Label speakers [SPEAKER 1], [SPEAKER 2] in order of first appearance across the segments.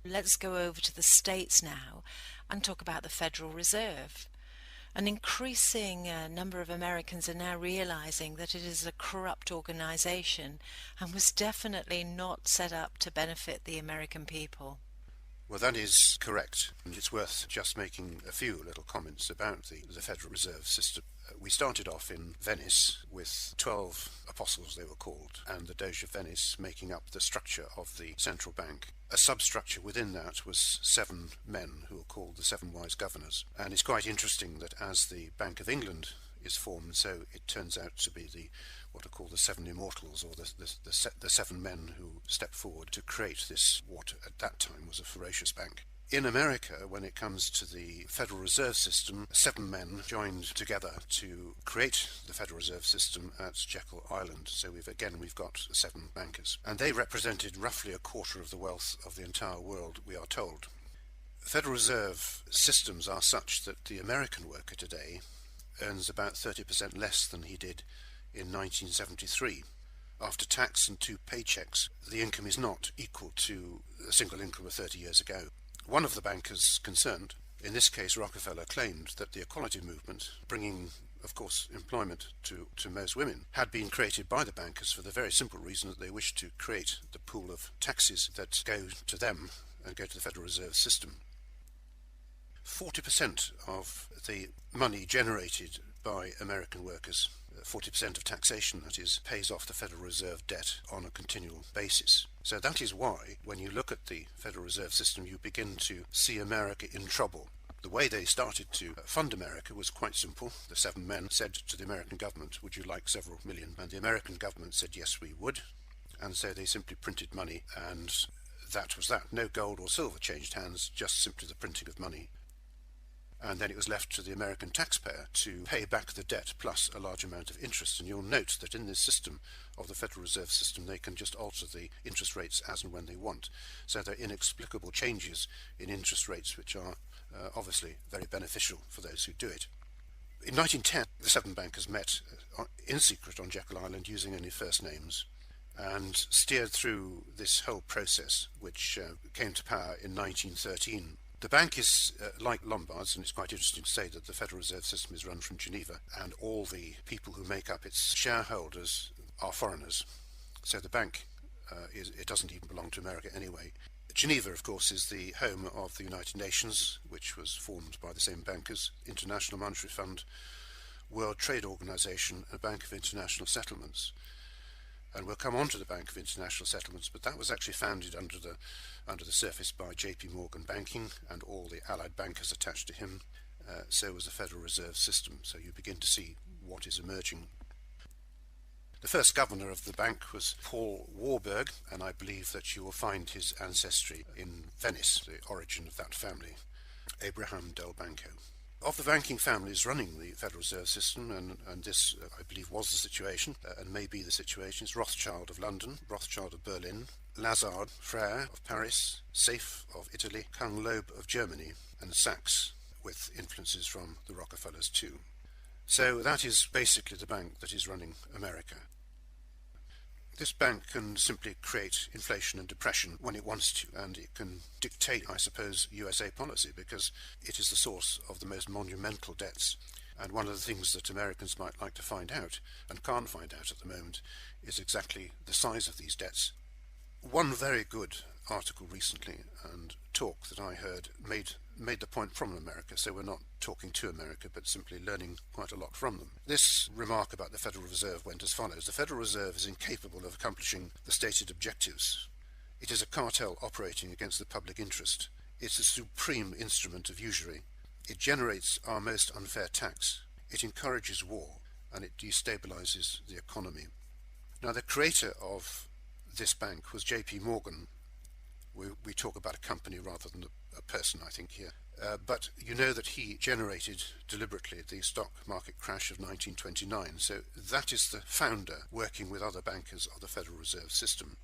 [SPEAKER 1] Let's go over to the States now and talk about the Federal Reserve. An increasing number of Americans are now realizing that it is a corrupt organization and was definitely not set up to benefit the American people.
[SPEAKER 2] Well, that is correct, and it's worth just making a few little comments about the Federal Reserve System. We started off in Venice with 12 apostles, they were called, and the Doge of Venice making up the structure of the central bank. A substructure within that was 7 men who were called the 7 wise governors. And it's quite interesting that as the Bank of England is formed, so it turns out to be what are called the 7 immortals, or the 7 men who stepped forward to create this, what at that time was a ferocious bank. In America, when it comes to the Federal Reserve System, 7 men joined together to create the Federal Reserve System at Jekyll Island. So we've got 7 bankers. And they represented roughly a quarter of the wealth of the entire world, we are told. Federal Reserve systems are such that the American worker today earns about 30% less than he did in 1973. After tax and 2 paychecks, the income is not equal to a single income of 30 years ago. One of the bankers concerned, in this case Rockefeller, claimed that the equality movement, bringing, of course, employment to most women, had been created by the bankers for the very simple reason that they wished to create the pool of taxes that go to them and go to the Federal Reserve System. 40% of the money generated by American workers, 40% of taxation, that is, pays off the Federal Reserve debt on a continual basis. So that is why, when you look at the Federal Reserve System, you begin to see America in trouble. The way they started to fund America was quite simple. The 7 men said to the American government, "Would you like several million?" And the American government said, "Yes, we would." And so they simply printed money, and that was that. No gold or silver changed hands, just simply the printing of money. And then it was left to the American taxpayer to pay back the debt plus a large amount of interest. And you'll note that in this system of the Federal Reserve System, they can just alter the interest rates as and when they want. So there are inexplicable changes in interest rates which are obviously very beneficial for those who do it. In 1910, the 7 bankers met in secret on Jekyll Island using only first names and steered through this whole process, which came to power in 1913. The bank is like Lombard's, and it's quite interesting to say that the Federal Reserve System is run from Geneva, and all the people who make up its shareholders are foreigners. So the bank, it doesn't even belong to America anyway. Geneva, of course, is the home of the United Nations, which was formed by the same bankers, International Monetary Fund, World Trade Organization, and Bank of International Settlements. And we'll come on to the Bank of International Settlements, but that was actually founded under the surface by J.P. Morgan Banking and all the allied bankers attached to him. So was the Federal Reserve System. So you begin to see what is emerging. The first governor of the bank was Paul Warburg, and I believe that you will find his ancestry in Venice, the origin of that family, Abraham del Banco. Of the banking families running the Federal Reserve System, and this, I believe, was the situation, and may be the situation, is Rothschild of London, Rothschild of Berlin, Lazard Frère of Paris, Saif of Italy, Kung Loeb of Germany, and Sachs, with influences from the Rockefellers too. So that is basically the bank that is running America. This bank can simply create inflation and depression when it wants to, and it can dictate, I suppose, USA policy, because it is the source of the most monumental debts. And one of the things that Americans might like to find out, and can't find out at the moment, is exactly the size of these debts. One very good article recently and talk that I heard made the point from America, so we're not talking to America but simply learning quite a lot from them. This remark about the Federal Reserve went as follows: the Federal Reserve is incapable of accomplishing the stated objectives. It is a cartel operating against the public interest. It's a supreme instrument of usury. It generates our most unfair tax. It encourages war, and it destabilizes the economy. Now, the creator of this bank was J.P. Morgan. We talk about a company rather than a person, I think, here. But you know that he generated deliberately the stock market crash of 1929. So that is the founder working with other bankers of the Federal Reserve System.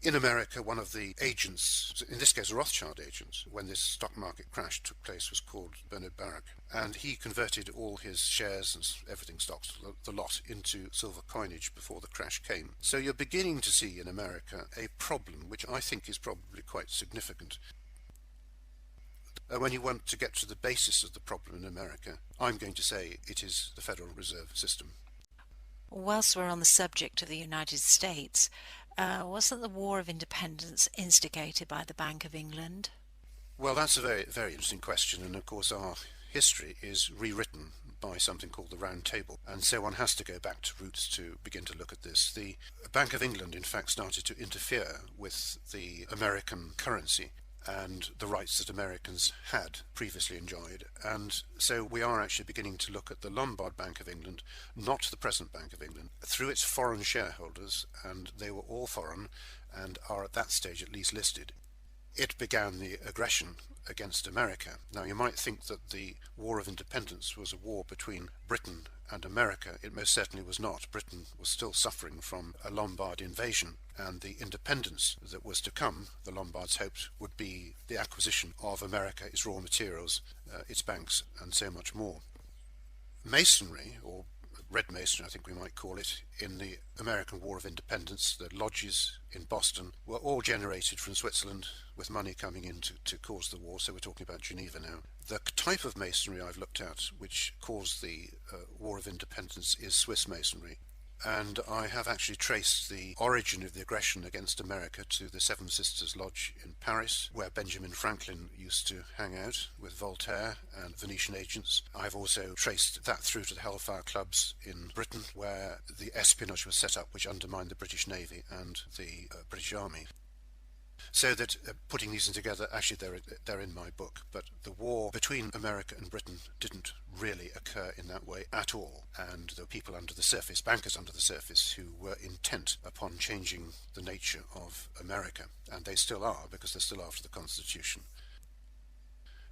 [SPEAKER 2] In America, one of the agents, in this case a Rothschild agent, when this stock market crash took place, was called Bernard Baruch. And he converted all his shares and everything, stocks, the lot, into silver coinage before the crash came. So you're beginning to see in America a problem which I think is probably quite significant. When you want to get to the basis of the problem in America, I'm going to say it is the Federal Reserve System.
[SPEAKER 1] Whilst we're on the subject of the United States, wasn't the War of Independence instigated by the Bank of England?
[SPEAKER 2] Well, that's a very, very interesting question, and of course our history is rewritten by something called the Round Table, and so one has to go back to roots to begin to look at this. The Bank of England, in fact, started to interfere with the American currency and the rights that Americans had previously enjoyed. And so we are actually beginning to look at the Lombard Bank of England, not the present Bank of England, through its foreign shareholders, and they were all foreign and are at that stage at least listed. It began the aggression against America. Now, you might think that the War of Independence was a war between Britain and America. It most certainly was not. Britain was still suffering from a Lombard invasion, and the independence that was to come, the Lombards hoped, would be the acquisition of America, its raw materials, its banks, and so much more. Masonry, or Red Masonry I think we might call it, in the American War of Independence, the lodges in Boston were all generated from Switzerland with money coming in to cause the war, so we're talking about Geneva now. The type of masonry I've looked at which caused the War of Independence is Swiss masonry, and I have actually traced the origin of the aggression against America to the Seven Sisters Lodge in Paris, where Benjamin Franklin used to hang out with Voltaire and Venetian agents. I've also traced that through to the Hellfire Clubs in Britain, where the espionage was set up which undermined the British Navy and the British Army. So that putting these in together, actually they're in my book, but the war between America and Britain didn't really occur in that way at all, and there were people under the surface, bankers under the surface, who were intent upon changing the nature of America, and they still are, because they're still after the Constitution.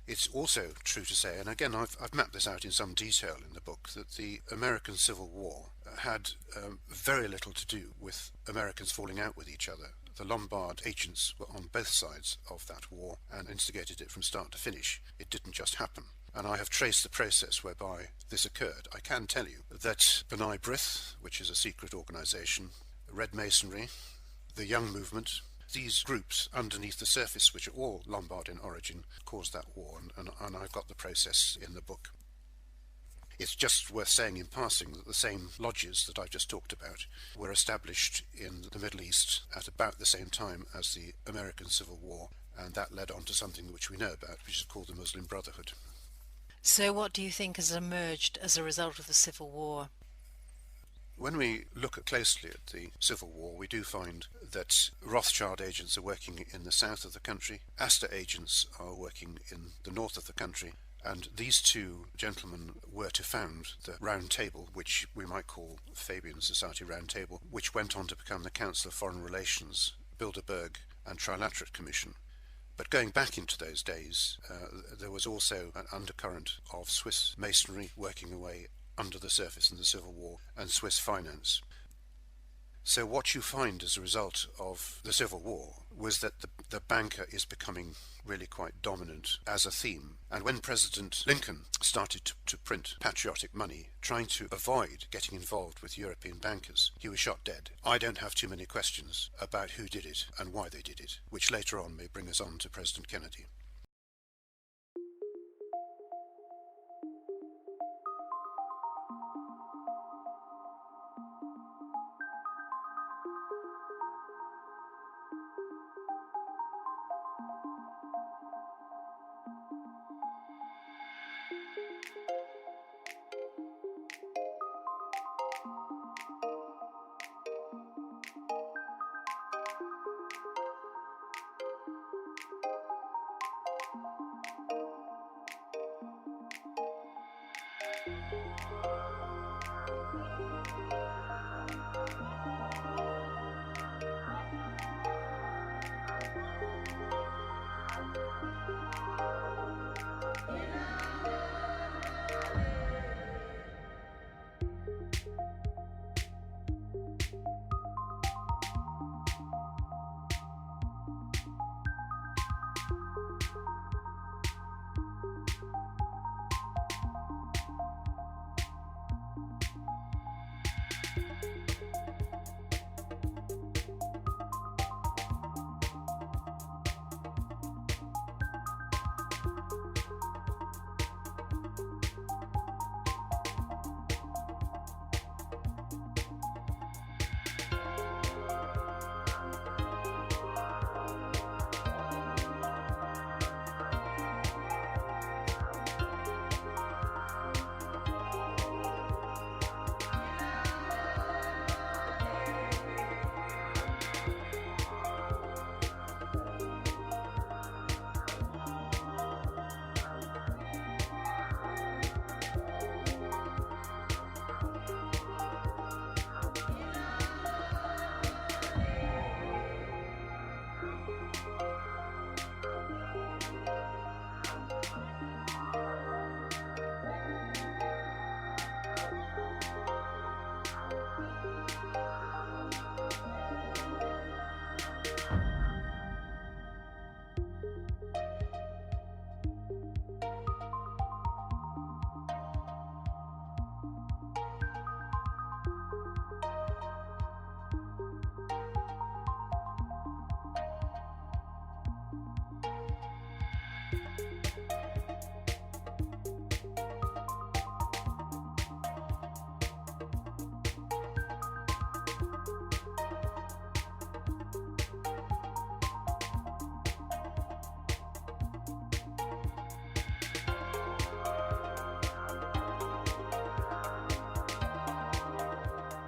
[SPEAKER 2] It's also true to say, and again I've mapped this out in some detail in the book, that the American Civil War had very little to do with Americans falling out with each other. The Lombard agents were on both sides of that war and instigated it from start to finish. It didn't just happen. And I have traced the process whereby this occurred. I can tell you that B'nai B'rith, which is a secret organisation, Red Masonry, the Young Movement, these groups underneath the surface, which are all Lombard in origin, caused that war, and I've got the process in the book. It's just worth saying in passing that the same lodges that I've just talked about were established in the Middle East at about the same time as the American Civil War, and that led on to something which we know about, which is called the Muslim Brotherhood.
[SPEAKER 1] So what do you think has emerged as a result of the Civil War?
[SPEAKER 2] When we look closely at the Civil War, we do find that Rothschild agents are working in the south of the country, Astor agents are working in the north of the country, and these two gentlemen were to found the Round Table, which we might call Fabian Society Round Table, which went on to become the Council of Foreign Relations, Bilderberg and Trilaterate Commission. But going back into those days, there was also an undercurrent of Swiss masonry working away under the surface in the Civil War, and Swiss finance. So what you find as a result of the Civil War was that the banker is becoming really quite dominant as a theme. And when President Lincoln started to print patriotic money, trying to avoid getting involved with European bankers, he was shot dead. I don't have too many questions about who did it and why they did it, which later on may bring us on to President Kennedy.